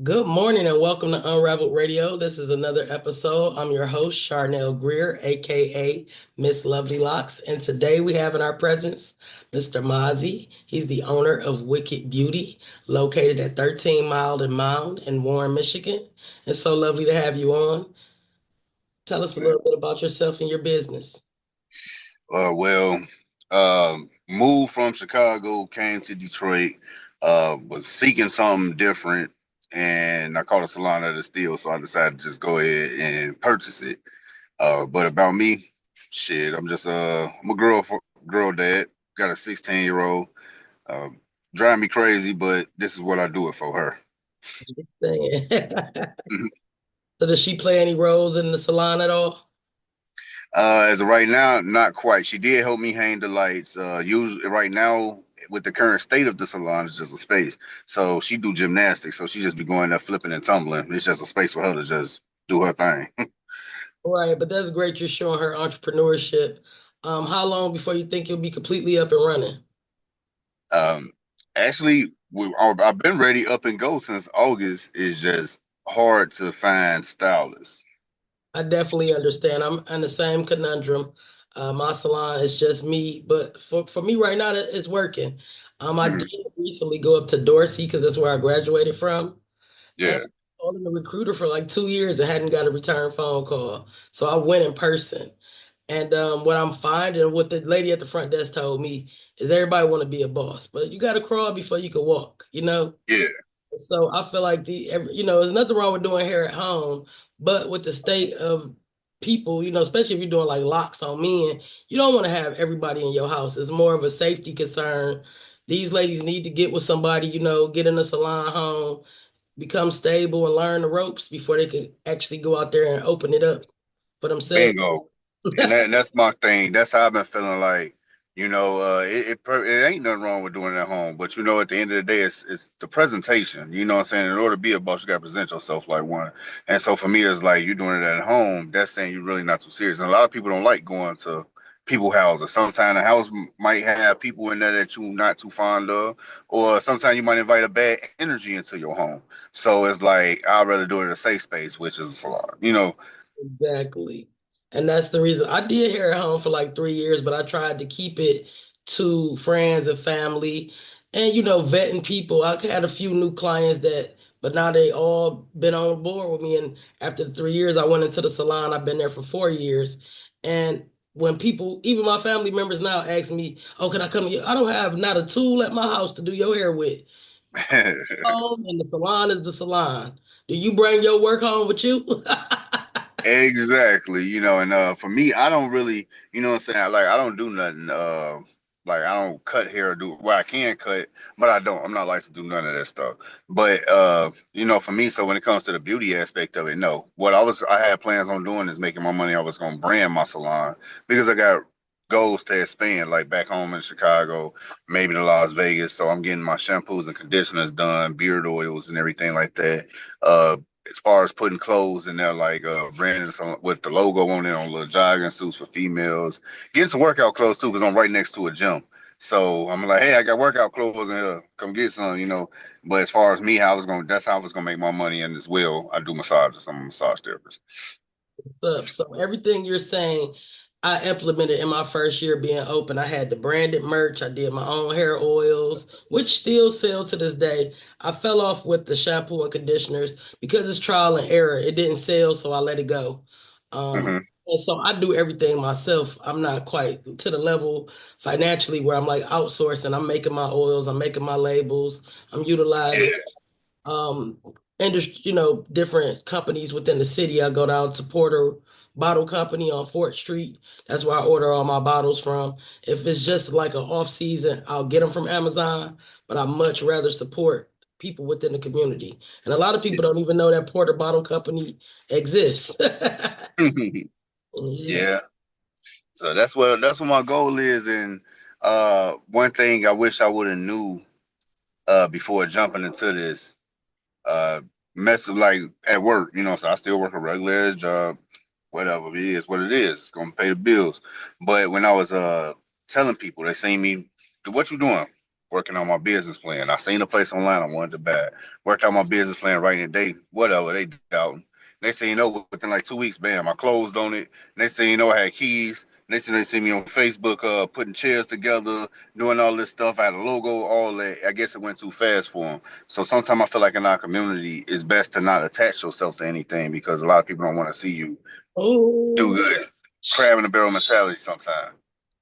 Good morning and welcome to Unraveled Radio. This is another episode. I'm your host, Charnel Greer, aka Miss Lovely Locks. And today we have in our presence Mr. Masi. He's the owner of Wicked Beauty, located at 13 Mile and Mound in Warren, Michigan. It's so lovely to have you on. Tell us a Man. little bit about yourself and your business. Well, moved from Chicago, came to Detroit, was seeking something different, and I caught a salon at a steal, so I decided to just go ahead and purchase it. But about me, shit, I'm a girl dad, got a 16-year-old, um, drive me crazy, but this is what I do it for her. Dang. So does she play any roles in the salon at all? As of right now, not quite. She did help me hang the lights. Usually right now, with the current state of the salon, it's just a space. So she do gymnastics, so she just be going there flipping and tumbling. It's just a space for her to just do her thing. Right, but that's great you're showing her entrepreneurship. How long before you think you'll be completely up and running? Um, actually, I've been ready up and go since August. It's just hard to find stylists. I definitely understand. I'm in the same conundrum. My salon is just me, but for me right now, it's working. I did Mhm. recently go up to Dorsey because that's where I graduated from, and Yeah, I called in the recruiter for like 2 years and hadn't got a return phone call. So I went in person, and what I'm finding, what the lady at the front desk told me, is everybody want to be a boss, but you got to crawl before you can walk. yeah, So I feel like there's nothing wrong with doing hair at home, but with the state of people, especially if you're doing like locks on men, you don't want to have everybody in your house. It's more of a safety concern. These ladies need to get with somebody, get in a salon home, become stable and learn the ropes before they can actually go out there and open it up for themselves. bingo. And that's my thing. That's how I've been feeling like, it ain't nothing wrong with doing it at home, but at the end of the day, it's the presentation. You know what I'm saying? In order to be a boss, you got to present yourself like one. And so for me, it's like you doing it at home. That's saying you're really not too serious. And a lot of people don't like going to people houses. Sometimes the house might have people in there that you're not too fond of, or sometimes you might invite a bad energy into your home. So it's like I'd rather do it in a safe space, which is a salon. Exactly. And that's the reason I did hair at home for like 3 years, but I tried to keep it to friends and family and, vetting people. I had a few new clients but now they all been on board with me. And after the 3 years, I went into the salon. I've been there for 4 years. And when people, even my family members now ask me, oh, can I come here? I don't have not a tool at my house to do your hair with. Home and the salon is the salon. Do you bring your work home with you? Exactly, and for me, I don't really, what I'm saying, like I don't do nothing, like I don't cut hair or do well, I can cut, but I don't. I'm not like to do none of that stuff. But for me, so when it comes to the beauty aspect of it, no. What I had plans on doing is making my money. I was gonna brand my salon because I got goals to expand, like back home in Chicago, maybe to Las Vegas. So I'm getting my shampoos and conditioners done, beard oils and everything like that. Uh, as far as putting clothes in there, like branded with the logo on it on little jogging suits for females, getting some workout clothes too, because I'm right next to a gym. So I'm like, hey, I got workout clothes in here. Come get some. But as far as me, that's how I was gonna make my money. And as well, I do massages. I'm a massage therapist. Up. So everything you're saying, I implemented in my first year being open. I had the branded merch. I did my own hair oils, which still sell to this day. I fell off with the shampoo and conditioners because it's trial and error. It didn't sell, so I let it go. Um, Hmm. and so I do everything myself. I'm not quite to the level financially where I'm like outsourcing. I'm making my oils. I'm making my labels. I'm utilizing Yeah. um industry, different companies within the city. I go down to Porter Bottle Company on Fort Street. That's where I order all my bottles from. If it's just like an off season, I'll get them from Amazon, but I much rather support people within the community. And a lot of people don't even know that Porter Bottle Company exists. Yeah. Yeah. So that's what my goal is. And one thing I wish I would have knew before jumping into this uh mess like at work, so I still work a regular ass job, whatever it is, what it is, it's gonna pay the bills. But when I was telling people, they see me, what you doing? working on my business plan. I seen a place online I wanted to buy. Worked out my business plan, writing it day, whatever, they doubting. Next thing you know, within like 2 weeks, bam, I closed on it. Next thing you know, I had keys. Next thing they see me on Facebook, putting chairs together, doing all this stuff. I had a logo, all that. I guess it went too fast for them. So sometimes I feel like in our community, it's best to not attach yourself to anything because a lot of people don't want to see you do Oh, good. Crab in the barrel mentality sometimes.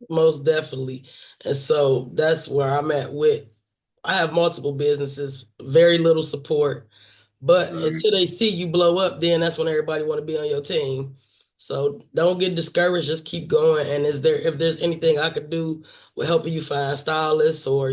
most definitely. And so that's where I'm at with. I have multiple businesses, very little support. But Mhm. until they see you blow up, then that's when everybody want to be on your team. So don't get discouraged. Just keep going. And if there's anything I could do with helping you find stylists or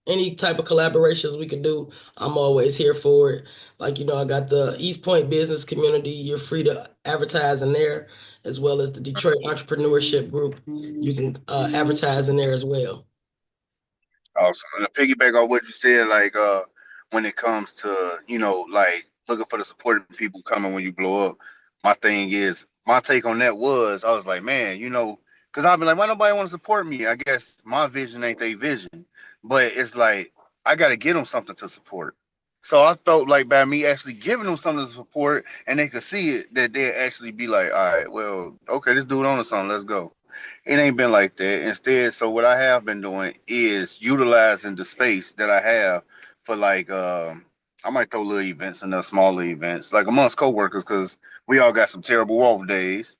any type of collaborations we can do, I'm always here for it. Like I got the East Point business community. You're free to advertise in there, as well as the Detroit entrepreneurship group. You can advertise in there as well. Awesome. And to piggyback on what you said, like when it comes to, like looking for the supportive people coming when you blow up, my thing is my take on that was I was like, man, because I've been like, why nobody want to support me? I guess my vision ain't their vision. But it's like I gotta give them something to support. So I felt like by me actually giving them something to support and they could see it, that they'd actually be like, all right, well, okay, this dude on to something, let's go. It ain't been like that. Instead, so what I have been doing is utilizing the space that I have for like I might throw little events and smaller events, like amongst coworkers, because we all got some terrible off days.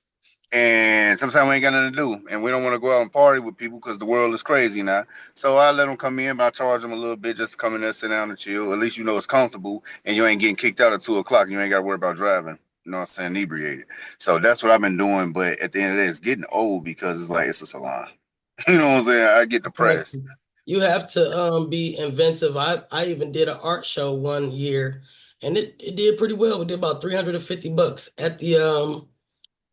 And sometimes we ain't got nothing to do, and we don't want to go out and party with people because the world is crazy now. So I let them come in, but I charge them a little bit just to come in there, sit down, and chill. At least it's comfortable, and you ain't getting kicked out at 2 o'clock. You ain't got to worry about driving. You know what I'm saying? Inebriated. So that's what I've been doing. But at the end of the day, it's getting old because it's like it's a salon. You know what I'm saying? I get depressed. Exactly. You have to be inventive. I even did an art show one year and it did pretty well. We did about $350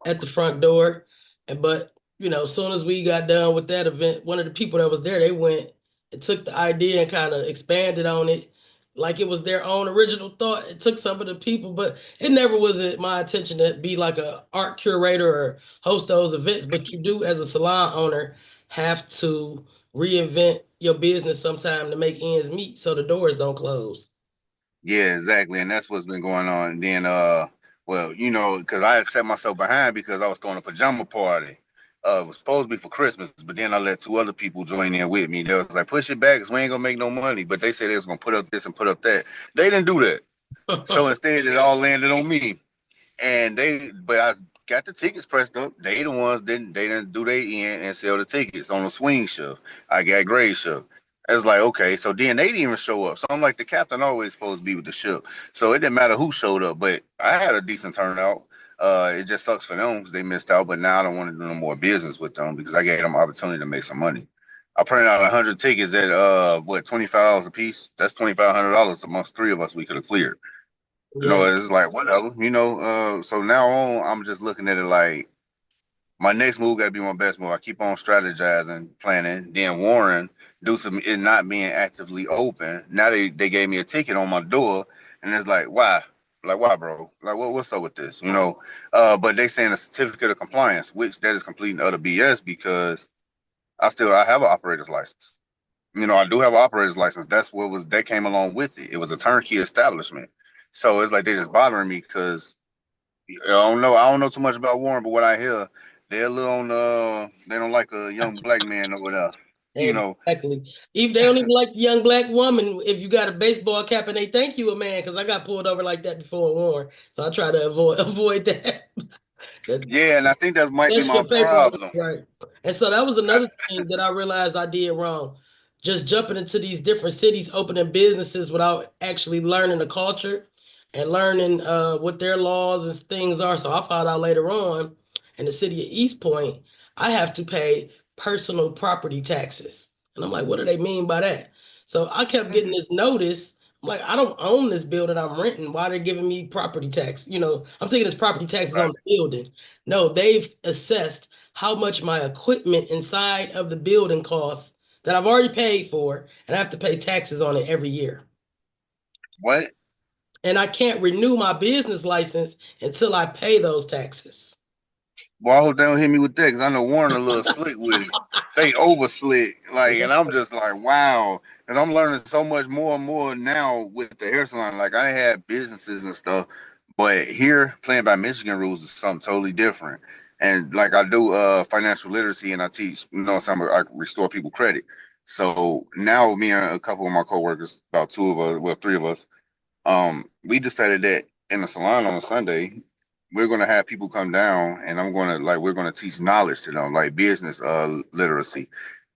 at the front door. And but as soon as we got done with that event, one of the people that was there, they went and took the idea and kind of expanded on it like it was their own original thought. It took some of the people, but it never was my intention to be like a art curator or host those events. But you do, as a salon owner, have to reinvent your business sometime to make ends meet so the doors don't close. Yeah, exactly. And that's what's been going on. And then, well, because I had set myself behind because I was throwing a pajama party. It was supposed to be for Christmas, but then I let two other people join in with me. They was like, push it back because we ain't gonna make no money. But they said they was gonna put up this and put up that. They didn't do that. So instead, it all landed on me. But I got the tickets pressed up. They the ones they didn't do their end and sell the tickets on the swing shift. I got grade shift. I was like, okay, so then they didn't even show up. So I'm like, the captain always supposed to be with the ship. So it didn't matter who showed up, but I had a decent turnout. It just sucks for them because they missed out. But now I don't want to do no more business with them because I gave them an opportunity to make some money. I printed out 100 tickets at what $25 a piece. That's $2,500 amongst three of us we could have cleared. Yeah, It's like whatever. So now on, I'm just looking at it like my next move got to be my best move. I keep on strategizing, planning. Then Warren, due to it not being actively open, now they gave me a ticket on my door, and it's like why? Like why, bro? Like what's up with this? But they saying a certificate of compliance, which that is complete and utter BS because I have an operator's license. I do have an operator's license. That came along with it. It was a turnkey establishment. So it's like they just bothering me because I don't know too much about Warren, but what I hear, they're a little on they don't like a young black man over there. You know. exactly. Even they don't even like the young black woman if you got a baseball cap and they think you a man because I got pulled over like that before in Warren. So I try to avoid that. That Yeah, and I think that might be That's my your paper, problem. right? And so that was another thing that I realized I did wrong. Just jumping into these different cities, opening businesses without actually learning the culture and learning what their laws and things are. So I found out later on in the city of East Point, I have to pay personal property taxes. And I'm like, what do they mean by that? So I kept getting this notice. I'm like, I don't own this building I'm renting. Why they're giving me property tax? I'm thinking it's property taxes on Right. the building. No, they've assessed how much my equipment inside of the building costs that I've already paid for, and I have to pay taxes on it every year. What? And I can't renew my business license until I pay those taxes. Boy, I hope they don't hit me with that because I know Warren a little slick with it. They over slick, like, and I'm just like, wow, because I'm learning so much more and more now with the hair salon. Like, I had businesses and stuff, but here playing by Michigan rules is something totally different. And like, I do financial literacy and I teach, some I restore people credit. So now me and a couple of my coworkers, about two of us, well, three of us, we decided that in the salon on a Sunday, we're gonna have people come down and we're gonna teach knowledge to them, like business literacy.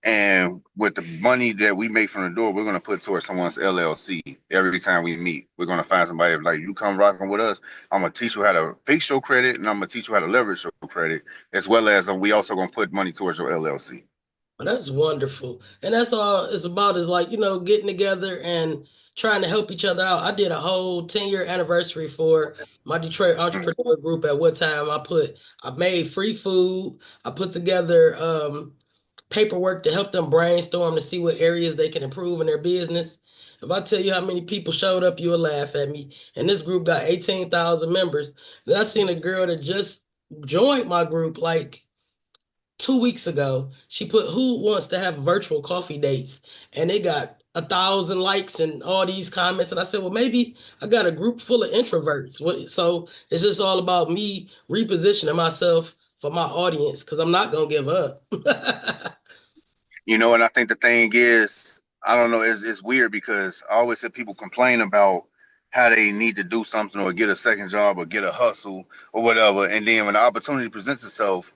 And with the money that we make from the door, we're gonna put towards someone's LLC every time we meet. We're gonna find somebody like you come rocking with us. I'm gonna teach you how to fix your credit and I'm gonna teach you how to leverage your credit, as well as we also gonna put money towards your LLC. Well, that's wonderful. And that's all it's about is like, getting together and trying to help each other out. I did a whole 10-year anniversary for my Detroit entrepreneur group at what time I made free food. I put together paperwork to help them brainstorm to see what areas they can improve in their business. If I tell you how many people showed up, you'll laugh at me. And this group got 18,000 members. Then I seen a girl that just joined my group like 2 weeks ago. She put who wants to have virtual coffee dates, and they got 1,000 likes and all these comments. And I said, well, maybe I got a group full of introverts. So it's just all about me repositioning myself for my audience because I'm not gonna give up. And I think the thing is, I don't know, it's weird because I always said people complain about how they need to do something or get a second job or get a hustle or whatever. And then when the opportunity presents itself,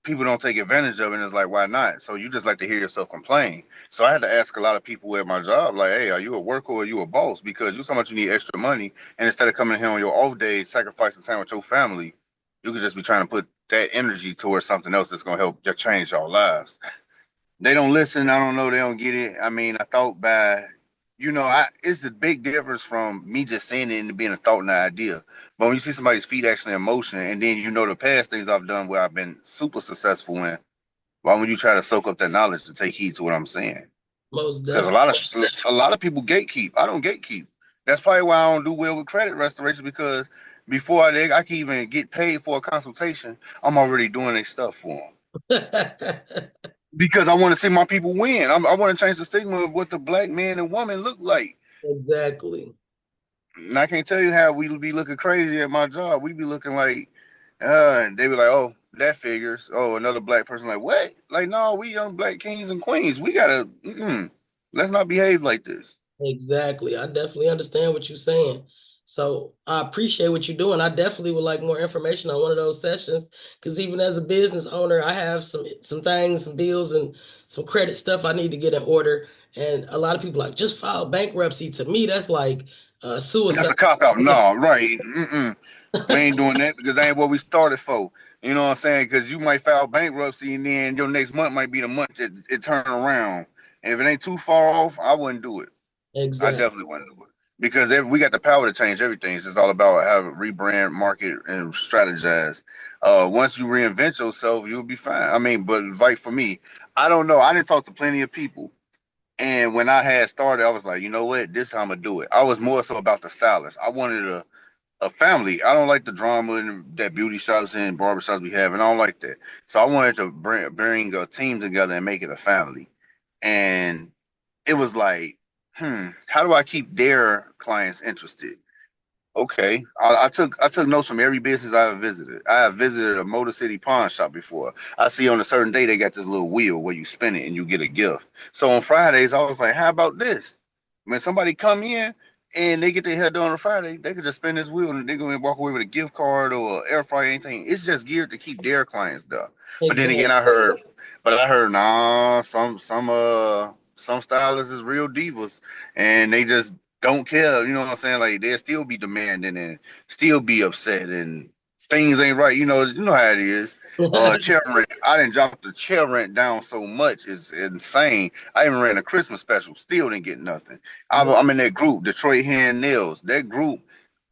people don't take advantage of it. And it's like, why not? So you just like to hear yourself complain. So I had to ask a lot of people at my job, like, hey, are you a worker or are you a boss? Because you so much you need extra money. And instead of coming here on your off days, sacrificing time with your family, you could just be trying to put that energy towards something else that's going to help just change your lives. They don't listen. I don't know. They don't get it. I mean, I thought it's a big difference from me just saying it and being a thought and an idea. But when you see somebody's feet actually in motion, and then the past things I've done where I've been super successful in, why would you try to soak up that knowledge to take heed to what I'm saying? Most Because definitely. a lot of people gatekeep. I don't gatekeep. That's probably why I don't do well with credit restoration because before I can even get paid for a consultation, I'm already doing their stuff for them because I want to see my people win. I want to change the stigma of what the black man and woman look like. Exactly. And I can't tell you how we be looking crazy at my job. We be looking like, and they be like, oh, that figures. Oh, another black person like, what? Like, no, we young black kings and queens. We gotta, let's not behave like this. Exactly. I definitely understand what you're saying. So I appreciate what you're doing. I definitely would like more information on one of those sessions because even as a business owner, I have some things, some bills, and some credit stuff I need to get in order. And a lot of people like just file bankruptcy. To me, that's like That's suicide. a cop out. No, right. We ain't doing that because that ain't what we started for. You know what I'm saying? Because you might file bankruptcy and then your next month might be the month that it turn around. And if it ain't too far off, I wouldn't do it. I Exactly. definitely wouldn't do it because we got the power to change everything. It's just all about how to rebrand, market, and strategize. Once you reinvent yourself, you'll be fine. I mean, but like for me, I don't know. I didn't talk to plenty of people, and when I had started, I was like, you know what, this how I'm gonna do it. I was more so about the stylist. I wanted a family. I don't like the drama and that beauty shops and barbershops we have, and I don't like that. So I wanted to bring a team together and make it a family. And it was like, how do I keep their clients interested? Okay, I took notes from every business I have visited. I have visited a Motor City pawn shop before. I see on a certain day they got this little wheel where you spin it and you get a gift. So on Fridays I was like, how about this? When somebody come in and they get their hair done on a Friday, they could just spin this wheel and they're gonna walk away with a gift card or air fryer, anything. It's just geared to keep their clients done. But then Exactly. again, I heard, nah, some stylists is real divas and they just don't care. You know what I'm saying? Like they'll still be demanding and still be upset and things ain't right. You know how it is. Chair rent. I didn't drop the chair rent down so much. It's insane. I even ran a Christmas special. Still didn't get nothing. I'm in that group, Detroit Hand Nails. That group,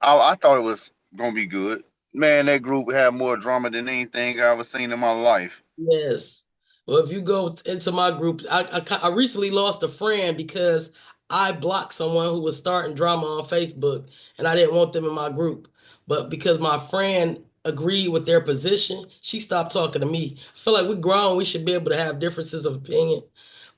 I thought it was gonna be good. Man, that group had more drama than anything I ever seen in my life. Yes. Well, if you go into my group, I recently lost a friend because I blocked someone who was starting drama on Facebook, and I didn't want them in my group. But because my friend agreed with their position, she stopped talking to me. I feel like we're grown. We should be able to have differences of opinion.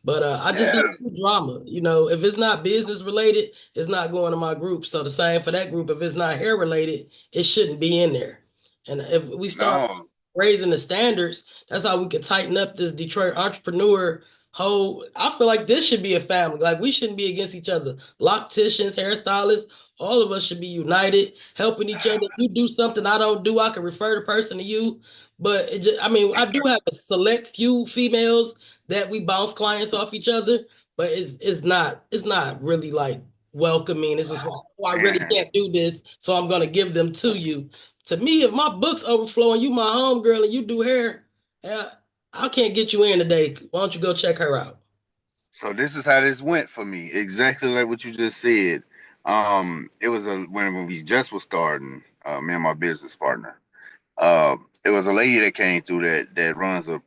But I just Yeah, don't do drama. If it's not business related, it's not going to my group. So the same for that group. If it's not hair related, it shouldn't be in there. And if we start no, raising the standards, that's how we can tighten up this Detroit entrepreneur whole. I feel like this should be a family. Like we shouldn't be against each other. Locticians, hairstylists, all of us should be united, helping each other. If you do something I don't do, I can refer the person to you. But I mean, I do have a select few females that we bounce clients off each other, but it's not really like welcoming. It's just like, oh, I really man. can't do this, so I'm gonna give them to you. To me, if my book's overflowing, you my homegirl and you do hair, uh, I can't get you in today. Why don't you go check her out? So this is how this went for me. Exactly like what you just said. It was when we just was starting, me and my business partner. It was a lady that came through that runs a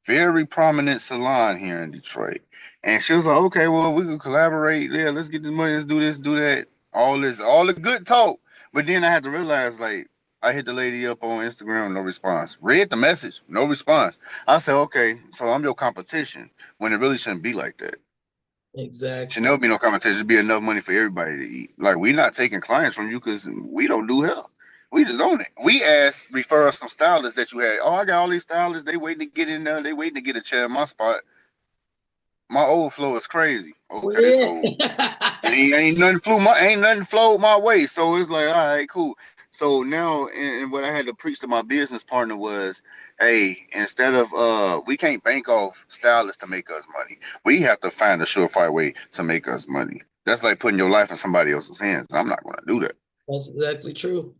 very prominent salon here in Detroit, and she was like, "Okay, well, we can collaborate. Yeah, let's get this money. Let's do this, do that. All the good talk." But then I had to realize, like, I hit the lady up on Instagram, no response. Read the message, no response. I said, "Okay, so I'm your competition," when it really shouldn't be like that. Should Exactly. never be no competition. Should be enough money for everybody to eat. Like we not taking clients from you because we don't do hair. We just own it. We asked refer us some stylists that you had. Oh, I got all these stylists. They waiting to get in there. They waiting to get a chair in my spot. My overflow is crazy. Okay, Yeah. so ain't nothing flowed my way. So it's like, all right, cool. So now, and what I had to preach to my business partner was, hey, instead of we can't bank off stylists to make us money. We have to find a surefire way to make us money. That's like putting your life in somebody else's hands. I'm not going to do that. That's exactly true.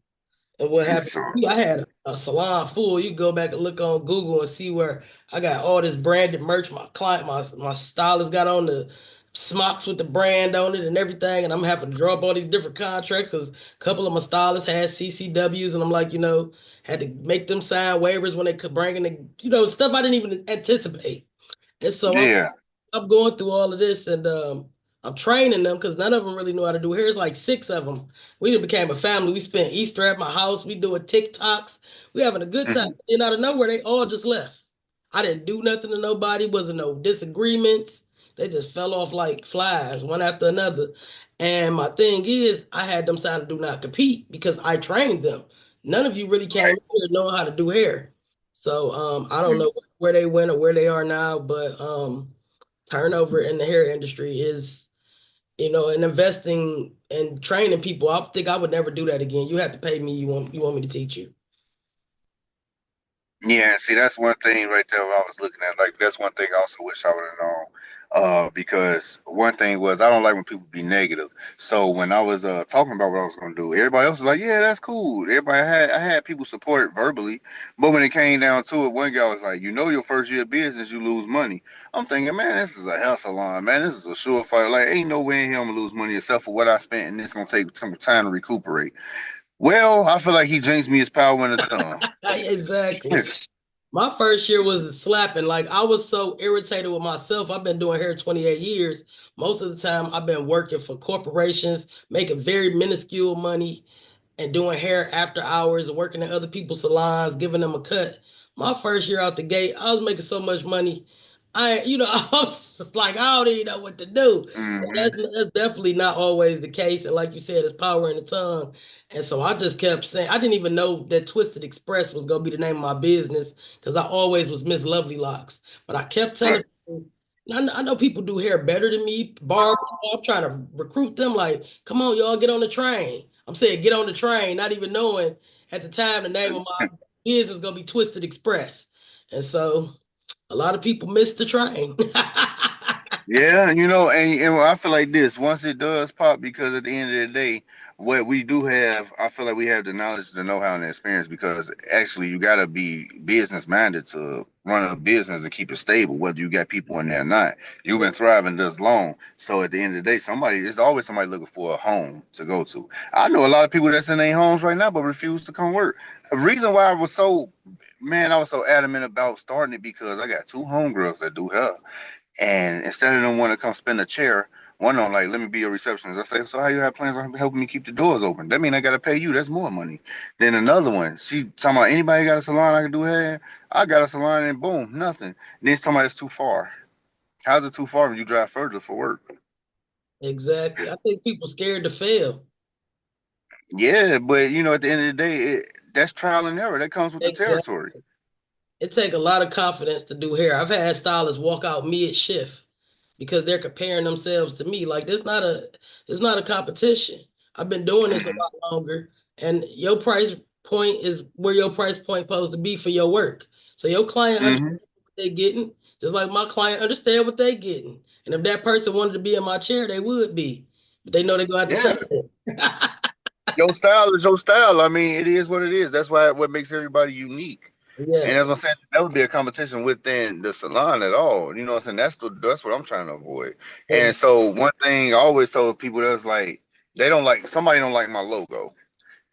And what happened So to me, I had a salon full. You go back and look on Google and see where I got all this branded merch. My stylist got on the smocks with the brand on it and everything. And I'm having to draw up all these different contracts because a couple of my stylists had CCWs. And I'm like, had to make them sign waivers when they could bring in stuff I didn't even anticipate. And so yeah. I'm going through all of this and I'm training them because none of them really know how to do hair. It's like six of them. We done became a family. We spent Easter at my house. We doing TikToks. We having a good time. Mhm. And out of nowhere, they all just left. I didn't do nothing to nobody. Wasn't no disagreements. They just fell off like flies, one after another. And my thing is, I had them sign to do not compete because I trained them. None of you really came Right. here knowing how to do hair. So I don't Mhm. know where they went or where they are now, but turnover in the hair industry is, and investing and training people. I think I would never do that again. You have to pay me. You want me to teach you. Yeah, see, that's one thing right there what I was looking at. Like, that's one thing I also wish I would have known. Because one thing was I don't like when people be negative. So when I was talking about what I was gonna do, everybody else was like, "Yeah, that's cool." I had people support verbally, but when it came down to it, one guy was like, your first year of business, you lose money." I'm thinking, man, this is a hair salon, man. This is a surefire. Like, ain't no way in hell I'm gonna lose money except for what I spent, and it's gonna take some time to recuperate. Well, I feel like he jinxed me his power in the tongue. Exactly. My first year was slapping. Like I was so irritated with myself. I've been doing hair 28 years. Most of the time, I've been working for corporations, making very minuscule money, and doing hair after hours and working in other people's salons, giving them a cut. My first year out the gate, I was making so much money. I was just like, I don't even know what to do. But Hmm. that's definitely not always the case. And like you said, it's power in the tongue. And so I just kept saying, I didn't even know that Twisted Express was gonna be the name of my business because I always was Miss Lovely Locks. But I kept telling Right. people, I know people do hair better than me. Barb, I'm trying to recruit them. Like, come on, y'all, get on the train. I'm saying get on the train, not even knowing at the time the name of my business is gonna be Twisted Express. And so a lot of people miss the train. Yeah, and I feel like this once it does pop, because at the end of the day, what we do have, I feel like we have the knowledge, the know-how, and the experience. Because actually, you got to be business minded to run a business and keep it stable, whether you got people in there or not. You've been thriving this long, so at the end of the day, there's always somebody looking for a home to go to. I know a lot of people that's in their homes right now, but refuse to come work. The reason why I was so adamant about starting it because I got two homegirls that do hair. And instead of them want to come spend a chair, One on like, let me be a receptionist. I say, so how you have plans on helping me keep the doors open? That mean I gotta pay you. That's more money. Then another one, she talking about anybody got a salon I can do hair. I got a salon and boom, nothing. Then she's talking about it's too far. How's it too far when you drive further for work? Exactly. I think people scared to fail. Yeah, but at the end of the day, that's trial and error. That comes with the Exactly. territory. It take a lot of confidence to do hair. I've had stylists walk out mid shift because they're comparing themselves to me. Like it's not a competition. I've been doing this a Hmm. lot longer, and your price point is where your price point supposed to be for your work. So your client understands Hmm. what they're getting, just like my client understand what they're getting. And if that person wanted to be in my chair, they would be, but they know they're gonna have to Yeah, pay it. your style is your style. I mean, it is what it is. That's why what makes everybody unique. And Yes. as I'm saying, that would be a competition within the salon at all. You know what I'm saying? That's what I'm trying to avoid. And Ex- so one thing I always told people that's like they don't like somebody don't like my logo.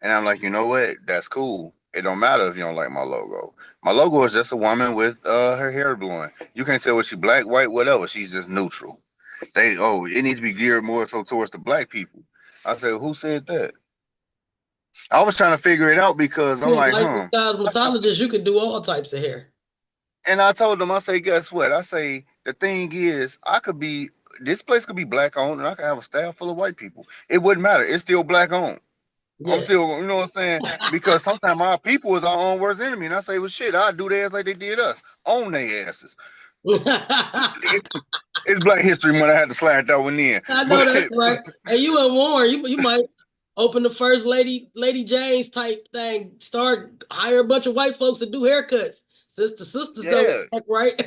And I'm like, you know what? That's cool. It don't matter if you don't like my logo. My logo is just a woman with her hair blowing. You can't tell what she black, white, whatever. She's just neutral. It needs to be geared more so towards the black people. I said, who said that? I was trying to figure it out because I'm You're a like, licensed cosmetologist, you could do all types of hair. and I told them, I say, guess what? I say, the thing is, this place could be black owned and I could have a staff full of white people. It wouldn't matter. It's still black owned. I'm Yes. still, you know what I'm saying? Because sometimes our people is our own worst enemy. And I say, well, shit, I'll do theirs like they did us. Own their asses. It's Black History Month. I had to slide that one in. I know But that's right. And you and Warren, you might open the first Lady James type thing. Start hire a bunch of white folks to do haircuts. Since the sisters don't yeah, act right,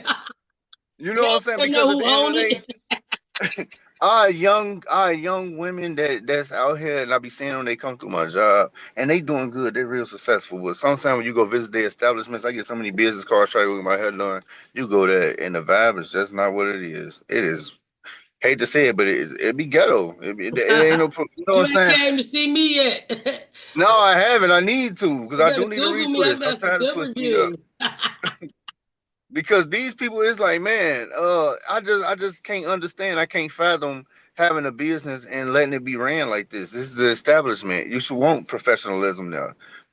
you know they what I'm don't saying? they know Because at who the end own of the it. day, our young women that's out here, and I be seeing them. They come through my job, and they doing good. They're real successful. But sometimes when you go visit their establishments, I get so many business cards try to get my hair done. You go there, and the vibe is just not what it is. It is, hate to say it, but it be ghetto. It ain't no, you know what I'm You ain't saying? came to see me yet. No, I haven't. I need to because You I better do need a Google me. I retwist. I'm got some tired of good twisting me up. reviews. Because these people, it's like, man, I just can't understand. I can't fathom having a business and letting it be ran like this. This is the establishment. You should want professionalism now.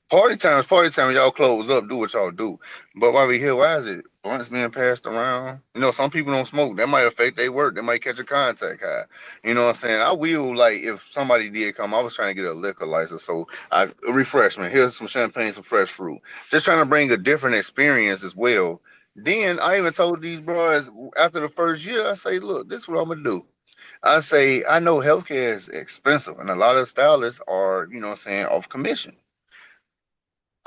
Party time is party time. Y'all close up, do what y'all do. But while we here, why is it blunts being passed around? Some people don't smoke. That might affect their work. They might catch a contact high. You know what I'm saying? I will, like, if somebody did come, I was trying to get a liquor license, so a refreshment. Here's some champagne, some fresh fruit. Just trying to bring a different experience as well. Then I even told these bros after the first year, I say, look, this is what I'm gonna do. I say, I know healthcare is expensive and a lot of stylists are, what I'm saying, off commission.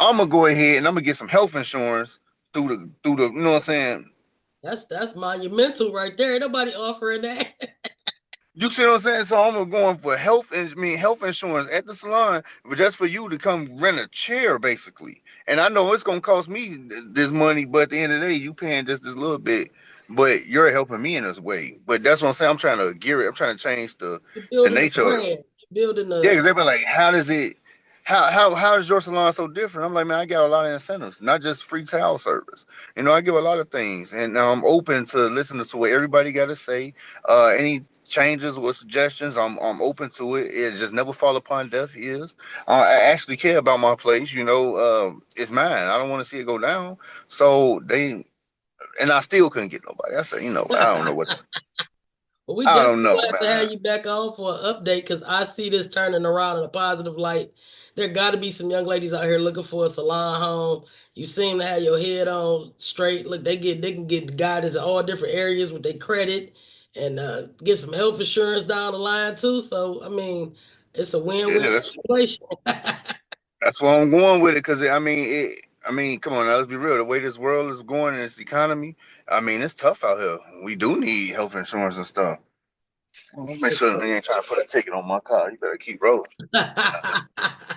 I'm gonna go ahead and I'm gonna get some health insurance through the you know what I'm saying. That's monumental right there. Ain't nobody offering that. You see what I'm saying? So I'm going for health insurance at the salon, but just for you to come rent a chair, basically. And I know it's gonna cost me this money, but at the end of the day, you paying just this little bit, but you're helping me in this way. But that's what I'm saying. I'm trying to gear it. I'm trying to change You're the building a nature of it. brand. You're building Yeah, a because they be like, how does it? How is your salon so different? I'm like, man, I got a lot of incentives, not just free towel service. I give a lot of things, and I'm open to listening to what everybody got to say. Any changes or suggestions, I'm open to it. It just never fall upon deaf ears. I actually care about my place. It's mine. I don't want to see it go down. So and I still couldn't get nobody. I said, I don't know what. Well, we I don't definitely know, gonna have to man. have you back on for an update because I see this turning around in a positive light. There got to be some young ladies out here looking for a salon home. You seem to have your head on straight. Look, they can get guidance in all different areas with their credit and get some health insurance down the line too. So I mean, it's a win-win Yeah, situation. that's where I'm going with it. Because come on now, let's be real. The way this world is going in this economy, I mean, it's tough out here. We do need health insurance and stuff. Well, let's make sure they ain't trying to put a ticket on my car. You better keep rolling.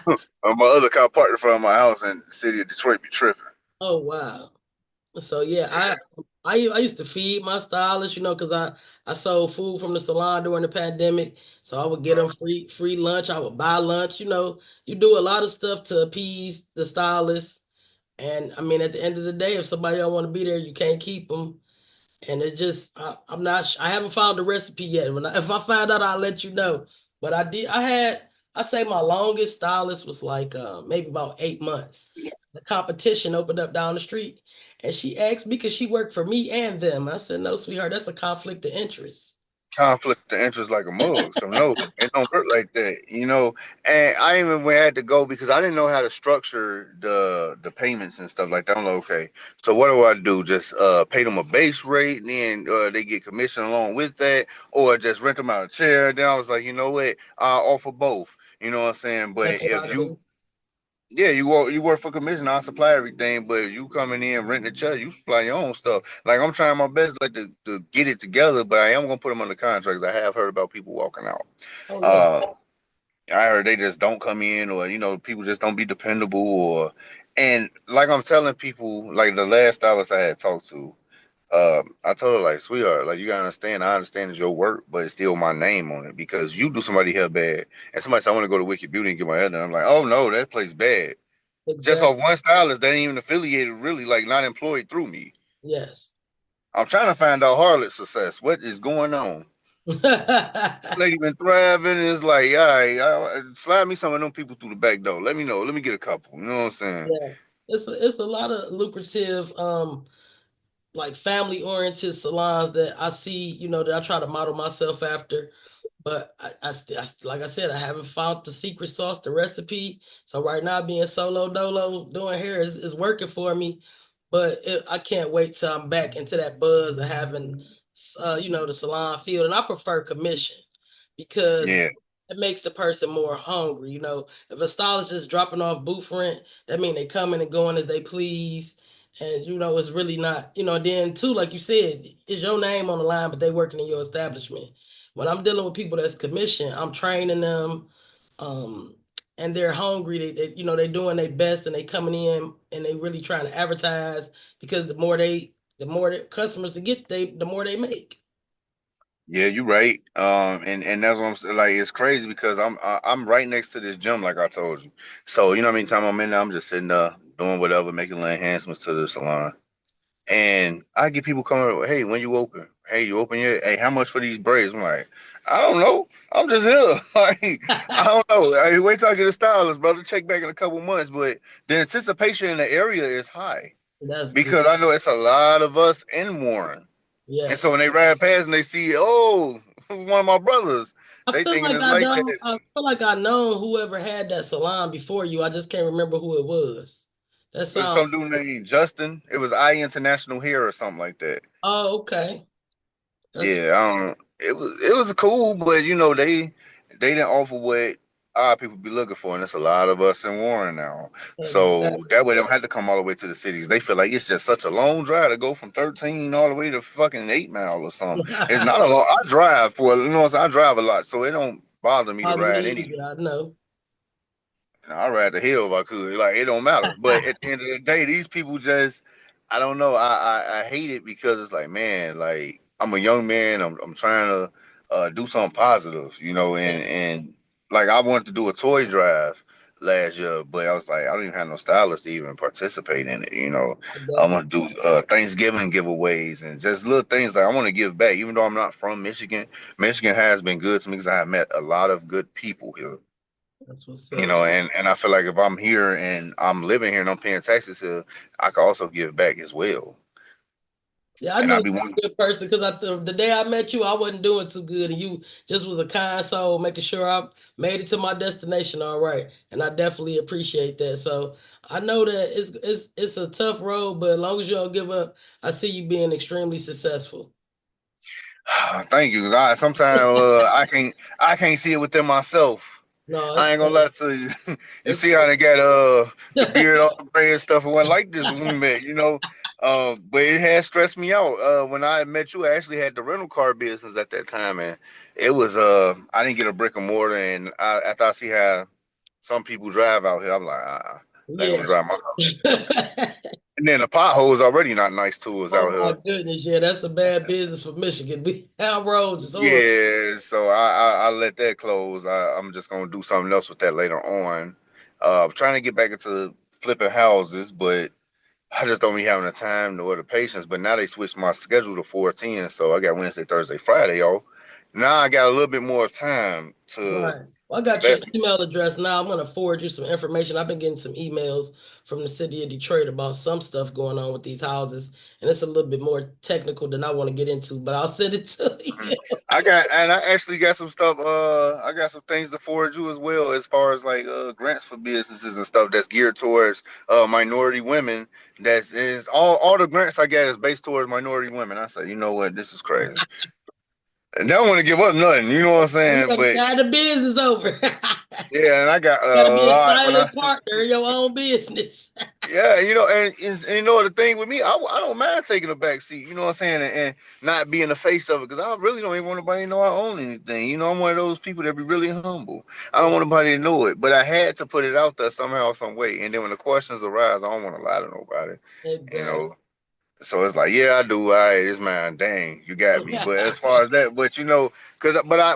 My other car parked in front of my house in the city of Detroit be tripping. Oh wow. So yeah, I used to feed my stylist, because I sold food from the salon during the pandemic. So I would get them free lunch. I would buy lunch. You do a lot of stuff to appease the stylist. And I mean, at the end of the day, if somebody don't want to be there, you can't keep them. and it just I'm not I haven't found the recipe yet. If I find out, I'll let you know. But I say my longest stylist was like maybe about 8 months. The competition opened up down the street, and she asked me because she worked for me and them. I said, no, sweetheart, that's a conflict of interest. Conflict of interest like a mug. So no, it don't work like that. And I even had to go because I didn't know how to structure the payments and stuff like that. I'm like, okay, so what do I do? Just pay them a base rate, and then they get commission along with that, or just rent them out a chair. Then I was like, you know what? I'll offer both. You know what I'm saying? But That's what if I you do. yeah, you work for commission. I supply everything, but if you coming in renting a chair, you supply your own stuff. Like I'm trying my best, like to get it together, but I am gonna put them under contracts. I have heard about people walking out. Oh yeah, Uh, I heard they just don't come in, or people just don't be dependable, and like I'm telling people, like the last stylist I had talked to, I told her like, sweetheart, like you gotta understand, I understand it's your work, but it's still my name on it because you do somebody hair bad, and somebody said I want to go to Wicked Beauty and get my hair done. I'm like, oh no, that place bad. Just off exactly. one stylist, they ain't even affiliated, really, like not employed through me. Yes. I'm trying to find out Harlot success. What is going on? Lady been thriving. And it's like, all right, slide me some of them people through the back door. Let me know. Let me get a couple. You know what I'm saying? Yeah. It's a lot of lucrative like family oriented salons that I see, that I try to model myself after. But like I said, I haven't found the secret sauce, the recipe. So right now, being solo dolo doing hair is working for me. But I can't wait till I'm back into that buzz of having, the salon field. And I prefer commission because Yeah. it makes the person more hungry. If a stylist just dropping off booth rent, that means they coming and going as they please. And it's really not, then too, like you said, it's your name on the line, but they working in your establishment. When I'm dealing with people that's commission, I'm training them, um, and they're hungry. They doing their best, and they coming in and they really trying to advertise because the more the customers to get, the more they make. Yeah, you right. And that's what I'm saying. Like, it's crazy because I'm right next to this gym, like I told you. So you know what I mean. Time I'm in there, I'm just sitting there doing whatever, making little enhancements to the salon. And I get people coming, hey, when you open? Hey, you open yet? Hey, how much for these braids? I'm like, I don't know. I'm just here. Like, I don't know. Hey, wait till I get a stylist, brother. Check back in a couple months. But the anticipation in the area is high That's good. because I know it's a lot of us in Warren. And so Yes. when they ride past and they see, oh, one of my brothers, I they feel thinking like it's like that. I feel like I know whoever had that salon before you. I just can't remember who it was. That It was sounds. some dude named Justin. It was I International Hair or something like that. Oh, okay. That's Yeah, I don't. It was cool, but they didn't offer what our people be looking for, and it's a lot of us in Warren now. So exactly. that way they don't have to come all the way to the cities. They feel like it's just such a long drive to go from 13 all the way to fucking 8 mile or something. It's not a long. I drive I drive a lot, so it don't bother me to Bother ride me anyway. either. I know. I'd ride the hill if I could. Like it don't matter. But at the end of the day, these people just I don't know. I hate it because it's like, man, like I'm a young man. I'm trying to do something positive, and like I wanted to do a toy drive last year, but I was like, I don't even have no stylist to even participate in it. I Definitely. want to do Thanksgiving giveaways and just little things like I want to give back, even though I'm not from Michigan. Michigan has been good to me because I have met a lot of good people here. That's what's You up. know, and I feel like if I'm here and I'm living here and I'm paying taxes here, I can also give back as well. Yeah, I And know I'll be one. you're a good person because the day I met you, I wasn't doing too good, and you just was a kind soul, making sure I made it to my destination all right. And I definitely appreciate that. So I know that it's a tough road, but as long as you don't give up, I see you being extremely successful. Thank you. Sometimes I can't see it within myself. No, I ain't gonna lie to you. You it's see how they got the beard all gray and stuff. It wasn't like this when we met. But it has stressed me out. When I met you, I actually had the rental car business at that time, and it was I didn't get a brick and mortar, and after I see how some people drive out here, I'm like, I ain't yeah. gonna drive my car like that. And then the potholes already not nice to us Oh out my here. goodness, yeah, that's a bad business for Michigan. Our roads is horrible. Yeah, so I let that close. I'm just gonna do something else with that later on. I'm trying to get back into flipping houses, but I just don't be having the time or the patience. But now they switched my schedule to 410, so I got Wednesday, Thursday, Friday, y'all. Now I got a little bit more time to Right. Well, I got your invest. email address now. I'm gonna forward you some information. I've been getting some emails from the city of Detroit about some stuff going on with these houses, and it's a little bit more technical than I want to get into, but I'll send it to Mhm. you. I actually got some stuff. I got some things to forward you as well, as far as like grants for businesses and stuff that's geared towards minority women. That's is all the grants I got is based towards minority women. I said, you know what, this is crazy. And they don't want to give up nothing, you know what I'm You saying? gotta But sign the business over. yeah, and I got Gotta a be a lot when I silent partner in your own business. yeah, and you know the thing with me, I don't mind taking a back seat, you know what I'm saying, and not being the face of it, because I really don't even want nobody to know I own anything. You know, I'm one of those people that be really humble. I don't want nobody to know it, but I had to put it out there somehow, some way. And then when the questions arise, I don't want to lie to nobody, you Exactly. know. So it's like, yeah, I do. All right, it's mine. Dang, you got me. But as far as that, but you know,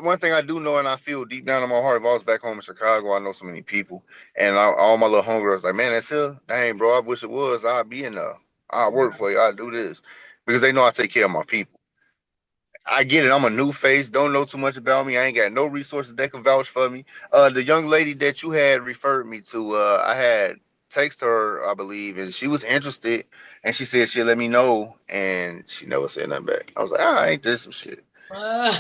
one thing I do know and I feel deep down in my heart, if I was back home in Chicago, I know so many people, and all my little homegirls like, man, that's here. Dang, bro, I wish it was. I'd be in there. I work for you. I do this because they know I take care of my people. I get it. I'm a new face. Don't know too much about me. I ain't got no resources that can vouch for me. The young lady that you had referred me to, I had text her, I believe, and she was interested, and she said she'll let me know, and she never said nothing back. I was like, ah, ain't this some shit? Uh,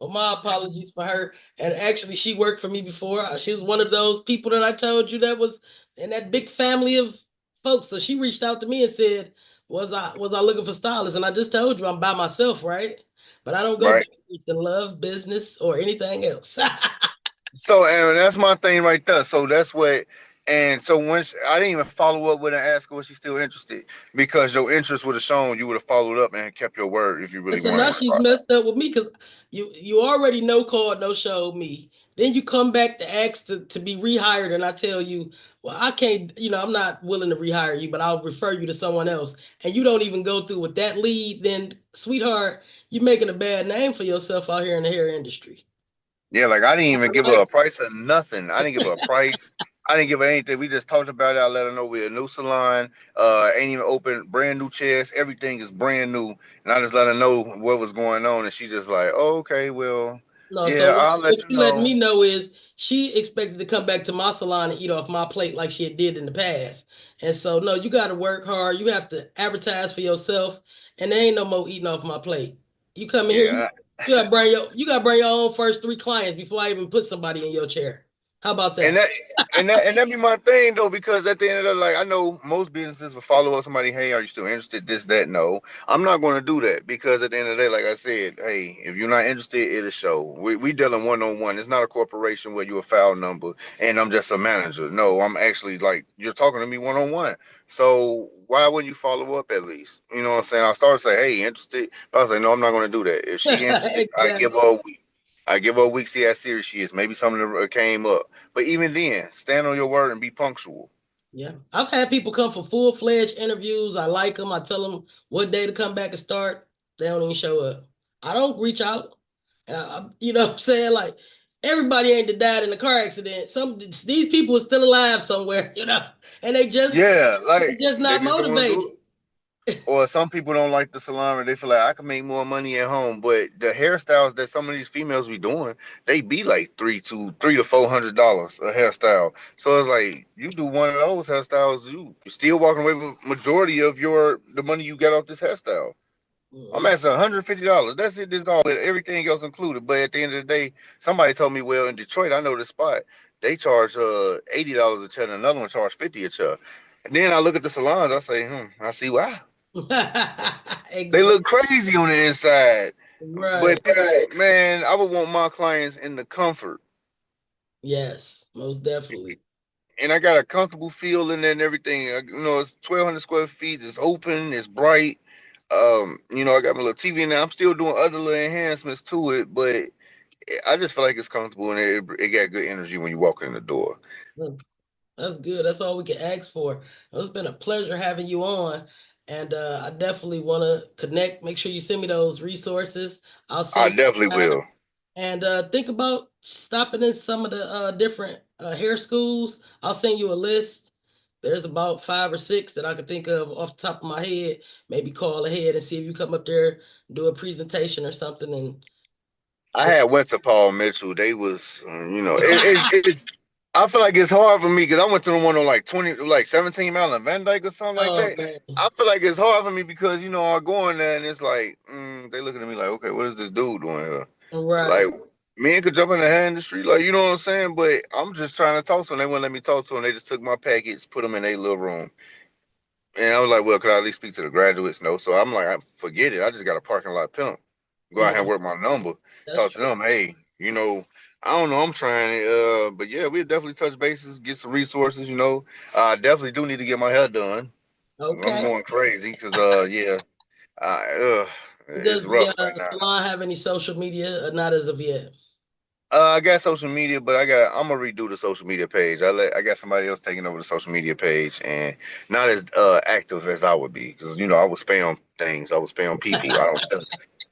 well, my apologies for her. And actually, she worked for me before. She was one of those people that I told you that was in that big family of folks. So she reached out to me and said, "Was I looking for stylists?" And I just told you I'm by myself, right? But I don't go Right. backwards in love, business, or anything else. So, and that's my thing right there. So that's what. And so once I didn't even follow up with her and ask her was she still interested because your interest would have shown you would have followed up and kept your word if you And really so wanted now the she's spot. messed up with me because you already no called, no showed me. Then you come back to ask to be rehired, and I tell you, well, I can't, I'm not willing to rehire you, but I'll refer you to someone else. And you don't even go through with that lead, then sweetheart, you're making a bad name for yourself out here in the hair industry. Yeah, like I didn't even give her Like, a price or nothing. I didn't give her a price. I didn't give her anything. We just talked about it. I let her know we're a new salon. Ain't even open, brand new chairs. Everything is brand new. And I just let her know what was going on. And she just like, oh, okay, well, no, yeah, so I'll what let you she letting know. me know is she expected to come back to my salon and eat off my plate like she did in the past. And so, no, you got to work hard. You have to advertise for yourself, and there ain't no more eating off my plate. You come in here, Yeah, you got to bring your own first three clients before I even put somebody in your chair. How about and that? that be my thing though, because at the end of the like I know most businesses will follow up somebody, hey, are you still interested? This, that, no. I'm not gonna do that because at the end of the day, like I said, hey, if you're not interested, it'll show. We dealing one on one. It's not a corporation where you a file number and I'm just a manager. No, I'm actually like you're talking to me one on one. So why wouldn't you follow up at least? You know what I'm saying? I started to say, hey, interested. But I was like, no, I'm not gonna do that. If she interested, I give Exactly. her a week. I give her a week, see how serious she is. Maybe something came up. But even then, stand on your word and be punctual. Yeah, I've had people come for full-fledged interviews. I like them. I tell them what day to come back and start. They don't even show up. I don't reach out. And you know what I'm saying? Like everybody ain't that died in a car accident. These people are still alive somewhere, and Yeah, they like just they not just don't want to do motivated. it. Or some people don't like the salon or they feel like I can make more money at home. But the hairstyles that some of these females be doing, they be like three to $400 a hairstyle. So it's like you do one of those hairstyles, you still walking away with majority of the money you get off this hairstyle. I'm Mhm. asking $150. That's it. This is all with everything else included. But at the end of the day, somebody told me, well, in Detroit, I know the spot. They charge $80 a chair, and another one charge 50 a chair. And then I look at the salons. I say, I see why. They Exactly. look crazy on the inside. Right. But man, I would want my clients in the comfort, Yes, most definitely. and I got a comfortable feel in there and everything. It's 1,200 square feet. It's open. It's bright. I got my little TV in there. I'm still doing other little enhancements to it, but I just feel like it's comfortable and it got good energy when you walk in the door. Mm, That's good. That's all we can ask for. It's been a pleasure having you on. And I definitely want to connect. Make sure you send me those resources. I'll I send you definitely the time. will. And think about stopping in some of the different hair schools. I'll send you a list There's about 5 or 6 that I could think of off the top of my head. Maybe call ahead and see if you come up there, do a presentation or something, and I let had went to Paul Mitchell. They was, it's. I feel like it's hard for me because I went to the one on like 20, like 17 Mile and Van Dyke or something like oh that. man, I feel like it's hard for me because I go in there and it's like they looking at me like, okay, what is this dude doing here? Like, right. men could jump in the hand industry, like you know what I'm saying. But I'm just trying to talk to them. They wouldn't let me talk to them. They just took my packets, put them in a little room. And I was like, well, could I at least speak to the graduates? No. So I'm like, forget it. I just got a parking lot pimp. Go out here and Yeah, work my number. that's Talk to true. them. Hey, I don't know. I'm trying it. But yeah, we definitely touch bases, get some resources. I definitely do need to get my hair done. I'm Okay. going crazy because, yeah, it's Does the rough right now. salon have any social media or not as of yet? I got social media, but I'm gonna redo the social media page. I got somebody else taking over the social media page and not as active as I would be because I would spam things, I would spam people.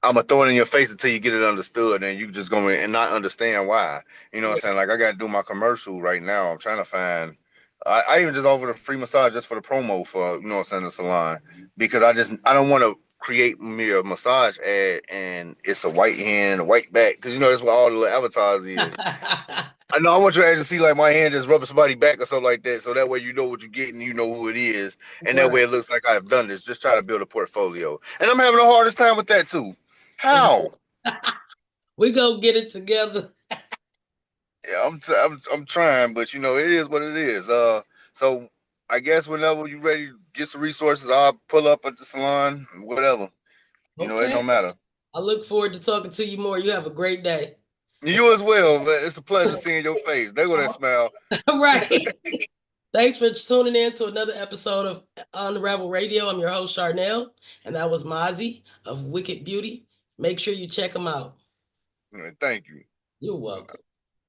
I'm gonna throw it in your face until you get it understood, and you just gonna and not understand why. You know what I'm saying? Like I gotta do my commercial right now. I'm trying to find. I even just offered a free massage just for the promo for what I'm saying, the salon because I don't want to create me a massage ad and it's a white hand, a white back because that's what all the advertising is. I know I want your ads to see like my hand is rubbing somebody back or something like that, so that way you know what you're getting, you know who it is, and that way Right. it looks like I've done this. Just try to build a portfolio, and I'm having the hardest time with that too. How? We go get it together. Yeah, I'm trying, but it is what it is. So I guess whenever you ready to get some resources, I'll pull up at the salon, whatever. It Okay. don't matter. I look forward to talking to you more. You have a great day. You as well, but it's a pleasure seeing your face. There go that All smile. right. Thanks for tuning in to another episode of Unravel Radio. I'm your host, Charnel, and that was Mozzie of Wicked Beauty. Make sure you check them out. Thank you. You're welcome.